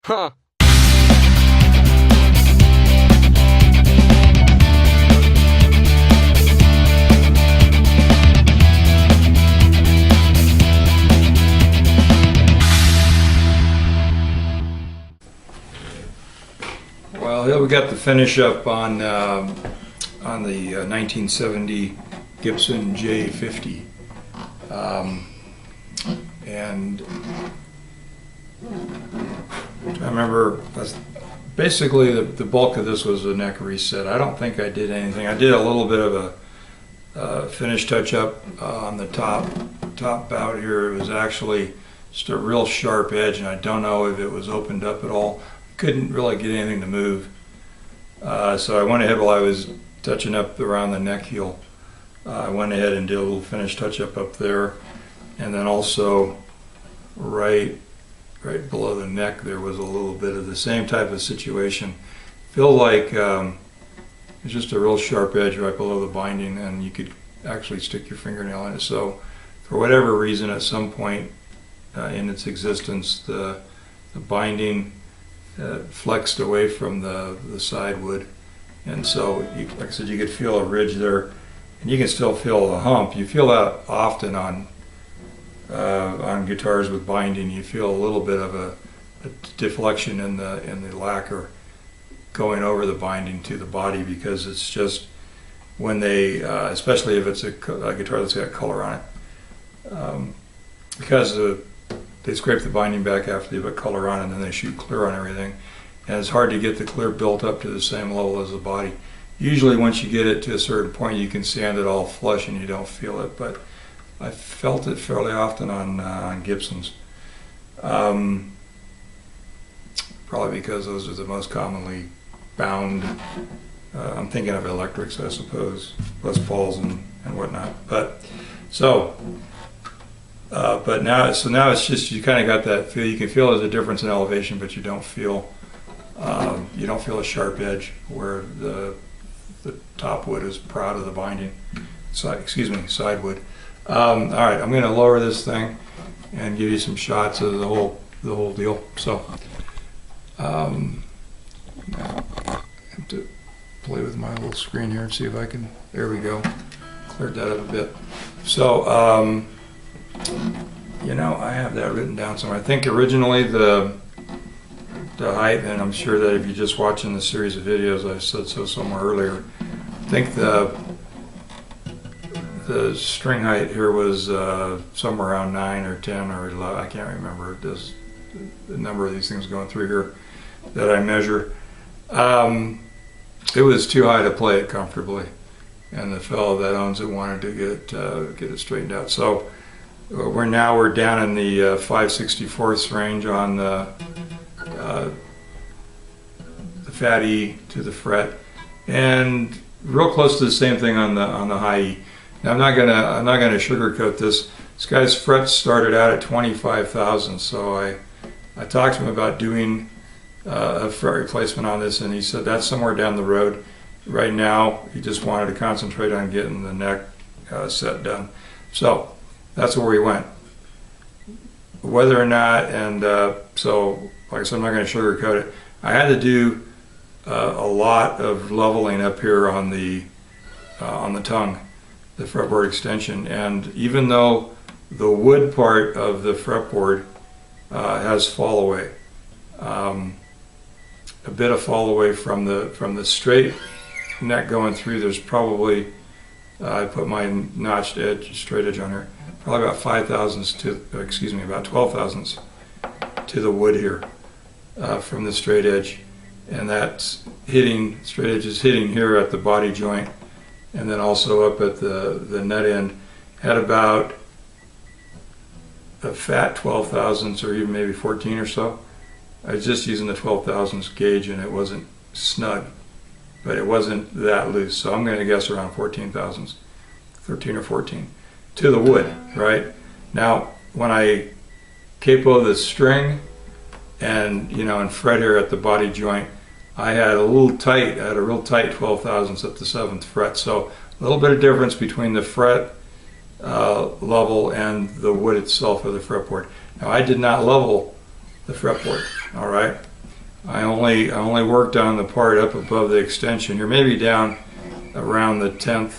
Huh. Well, here we got the finish up on the 1970 Gibson J-50, and I remember basically the bulk of this was a neck reset. I don't think I did anything. I did a little bit of a finish touch up on the top bout here. It was actually just a real sharp edge, and I don't know if it was opened up at all. Couldn't really get anything to move. So I went ahead while I was touching up around the neck heel. I went ahead and did a little finish touch up there, and then also right below the neck there was a little bit of the same type of situation. Feel like it's just a real sharp edge right below the binding, and you could actually stick your fingernail in it. So for whatever reason, at some point in its existence, the binding flexed away from the side wood, and so like I said, you could feel a ridge there, and you can still feel a hump. You feel that often on guitars with binding. You feel a little bit of a deflection in the lacquer going over the binding to the body, because it's just when they, especially if it's a guitar that's got color on it, because they scrape the binding back after they put color on it, and then they shoot clear on everything, and it's hard to get the clear built up to the same level as the body. Usually once you get it to a certain point, you can sand it all flush and you don't feel it, but I felt it fairly often on Gibsons. Probably because those are the most commonly bound. I'm thinking of electrics, I suppose, Les Pauls and whatnot. But now it's just, you kind of got that feel. You can feel there's a difference in elevation, but you don't feel a sharp edge where the top wood is proud of the binding. Side wood. All right, I'm going to lower this thing and give you some shots of the whole deal. So now I have to play with my little screen here and see if I can. There we go. Cleared that up a bit. So you know, I have that written down somewhere. I think originally the height, and I'm sure that if you're just watching the series of videos, I said so somewhere earlier. I think the string height here was somewhere around 9 or 10 or 11. I can't remember. There's the number of these things going through here that I measure. It was too high to play it comfortably, and the fellow that owns it wanted to get it straightened out. So we're down in the 5/64 range on the fat E to the fret, and real close to the same thing on the high E. Now I'm not gonna sugarcoat this. This guy's frets started out at 25 thousandths, so I talked to him about doing a fret replacement on this, and he said that's somewhere down the road. Right now, he just wanted to concentrate on getting the neck set done. So that's where we went. Whether or not, and so like I said, I'm not going to sugarcoat it. I had to do a lot of leveling up here on the tongue, the fretboard extension, and even though the wood part of the fretboard has fall away, a bit of fall away from the straight neck going through. There's probably I put my notched edge, straight edge on here, probably about 5 thousandths to, excuse me, about 12 thousandths to the wood here from the straight edge, and that's hitting, straight edge is hitting here at the body joint, and then also up at the nut end. Had about a fat 12 thousandths or even maybe 14 or so. I was just using the 12 thousandths gauge, and it wasn't snug, but it wasn't that loose, so I'm going to guess around 14 thousandths, 13 or 14 to the wood. Right now, when I capo the string and and fret here at the body joint, I had a real tight 12 thousandths at the 7th fret. So a little bit of difference between the fret level and the wood itself of the fretboard. Now I did not level the fretboard. All right, I only worked on the part up above the extension here, maybe down around the 10th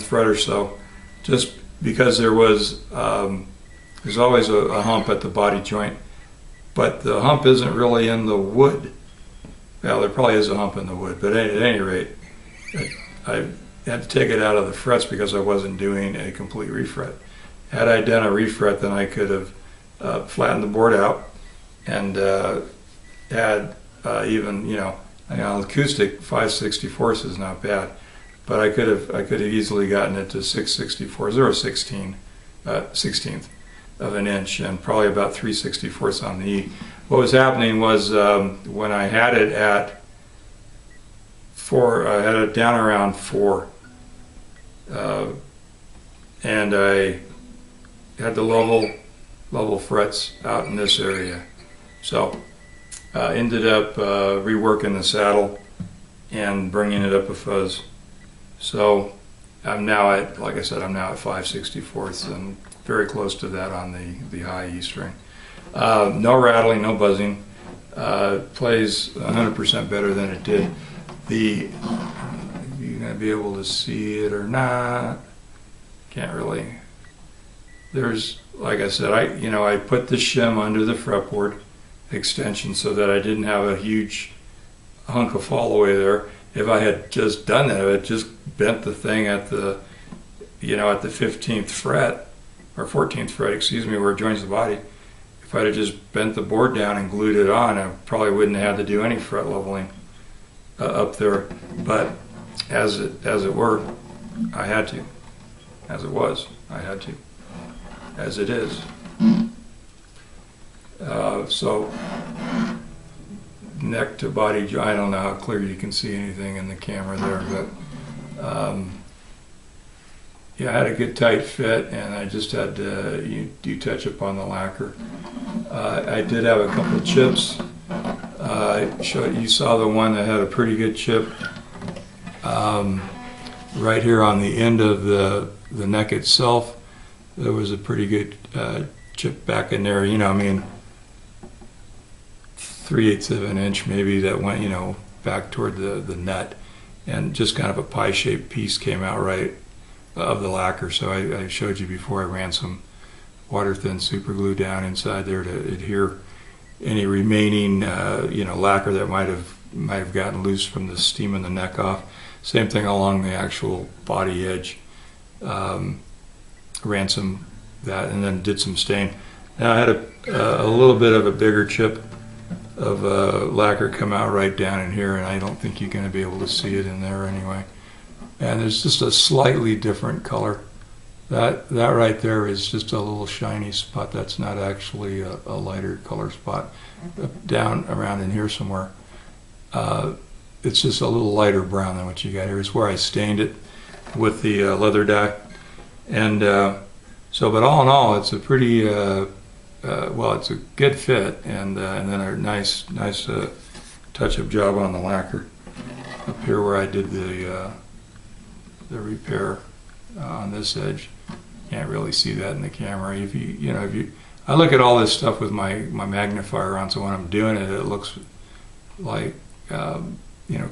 fret or so, just because there's always a hump at the body joint, but the hump isn't really in the wood. Well, there probably is a hump in the wood, but at any rate, I had to take it out of the frets because I wasn't doing a complete refret. Had I done a refret, then I could have flattened the board out and had even, an acoustic 5/64 is not bad, but I could have easily gotten it to 6/64, 0.16th of an inch, and probably about 3/64 on the E. What was happening was when I had it at 4, I had it down around 4, and I had the level frets out in this area. So ended up reworking the saddle and bringing it up a fuzz. So I'm now at, like I said, I'm now at 5/64 and very close to that on the high E string. No rattling, no buzzing. Plays 100% better than it did. You're going to be able to see it or not. Can't really. There's, like I said, I put the shim under the fretboard extension so that I didn't have a huge hunk of fall away there. If I had just done that, I had just bent the thing at the 15th fret, or 14th fret, excuse me, where it joins the body. If I'd have just bent the board down and glued it on, I probably wouldn't have had to do any fret leveling up there. But as it were, I had to. As it was, I had to. As it is. So neck to body joint, I don't know how clear you can see anything in the camera there, but yeah, I had a good tight fit, and I just had to do touch up on the lacquer. I did have a couple of chips. You saw the one that had a pretty good chip right here on the end of the neck itself. There was a pretty good chip back in there, 3/8 of an inch maybe, that went back toward the nut, and just kind of a pie-shaped piece came out right of the lacquer. So I showed you before, I ran some water-thin super glue down inside there to adhere any remaining lacquer that might have gotten loose from the steam in the neck off. Same thing along the actual body edge. Ran some that, and then did some stain. Now I had a little bit of a bigger chip of lacquer come out right down in here, and I don't think you're going to be able to see it in there anyway. And there's just a slightly different color. That right there is just a little shiny spot. That's not actually a lighter color spot. Down around in here somewhere, it's just a little lighter brown than what you got here. It's where I stained it with the leather dye. And but all in all, it's a pretty it's a good fit, and then a nice touch-up job on the lacquer up here where I did the repair on this edge. Can't really see that in the camera. I look at all this stuff with my magnifier on, so when I'm doing it, it looks like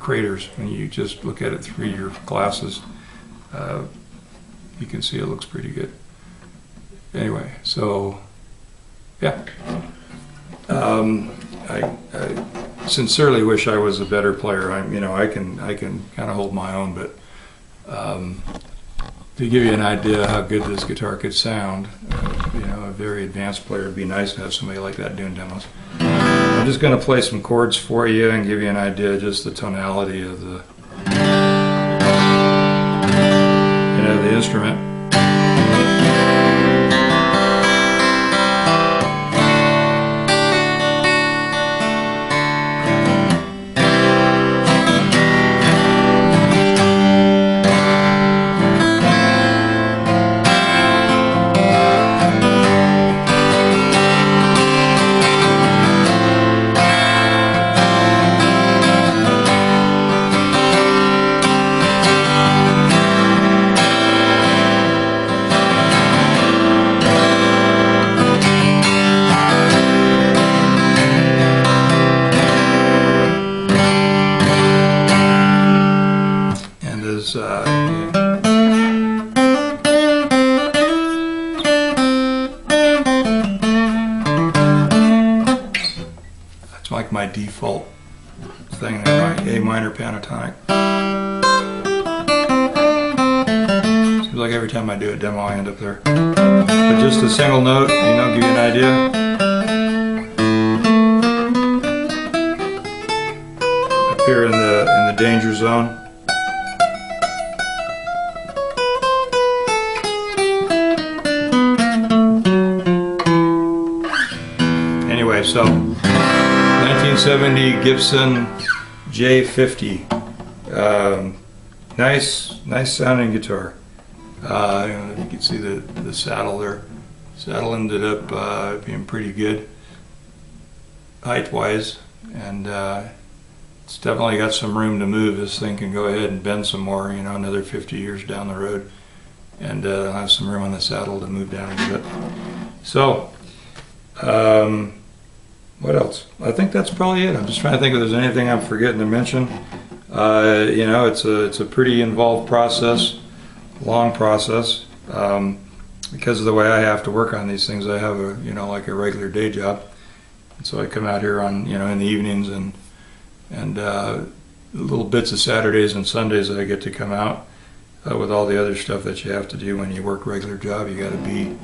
craters. When you just look at it through your glasses, you can see it looks pretty good. Anyway, so yeah, I sincerely wish I was a better player. I can kind of hold my own, but to give you an idea how good this guitar could sound, a very advanced player, it'd be nice to have somebody like that doing demos. I'm just going to play some chords for you and give you an idea of just the tonality of the instrument. like my default thing there, my A minor pentatonic. Seems like every time I do a demo I end up there. But just a single note, you know, give you an idea. Up here in the danger zone. Anyway, so 1970 Gibson J-50. Nice sounding guitar. You can see the saddle there. Saddle ended up being pretty good height-wise, and it's definitely got some room to move. This thing can go ahead and bend some more, you know, another 50 years down the road, and have some room on the saddle to move down a bit. So, what else? I think that's probably it. I'm just trying to think if there's anything I'm forgetting to mention. You know, it's a pretty involved process, long process. Because of the way I have to work on these things, I have a, you know, like a regular day job, and so I come out here on, you know, in the evenings and little bits of Saturdays and Sundays that I get to come out with all the other stuff that you have to do when you work a regular job. You got to be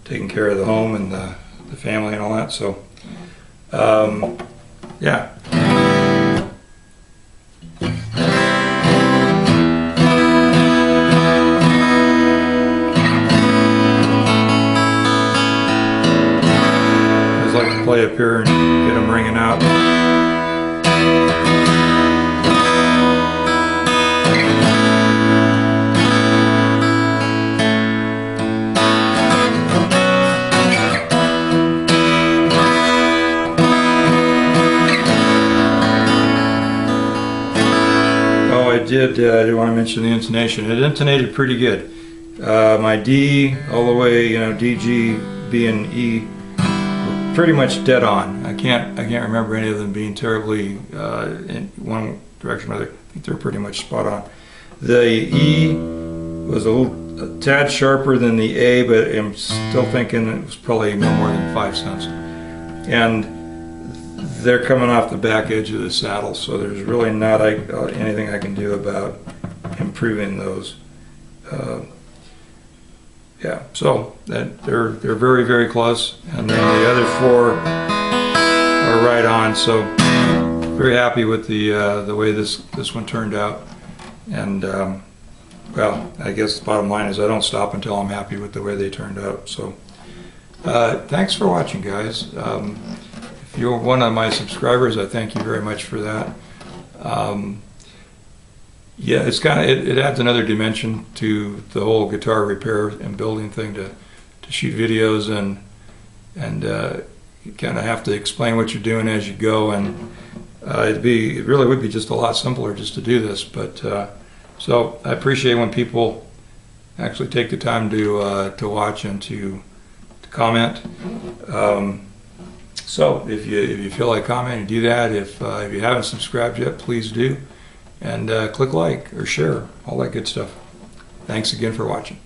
taking care of the home and the family and all that. So, yeah. Play up here and get them ringing out. Oh, I did want to mention the intonation. It intonated pretty good. My D all the way, you know, D, G, B, and E, pretty much dead on. I can't remember any of them being terribly in one direction or the other. I think they're pretty much spot on. The E was a tad sharper than the A, but I'm still thinking it was probably no more than 5 cents. And they're coming off the back edge of the saddle, so there's really not anything I can do about improving those. Yeah, so they're very, very close, and then the other 4 are right on. So very happy with the way this one turned out, and well, I guess the bottom line is I don't stop until I'm happy with the way they turned out. So thanks for watching, guys. If you're one of my subscribers, I thank you very much for that. Yeah, it's kind of it adds another dimension to the whole guitar repair and building thing to shoot videos and you kind of have to explain what you're doing as you go, and it really would be just a lot simpler just to do this. But so I appreciate when people actually take the time to watch and to comment. So if you feel like commenting, do that. If you haven't subscribed yet, please do. And click like or share, all that good stuff. Thanks again for watching.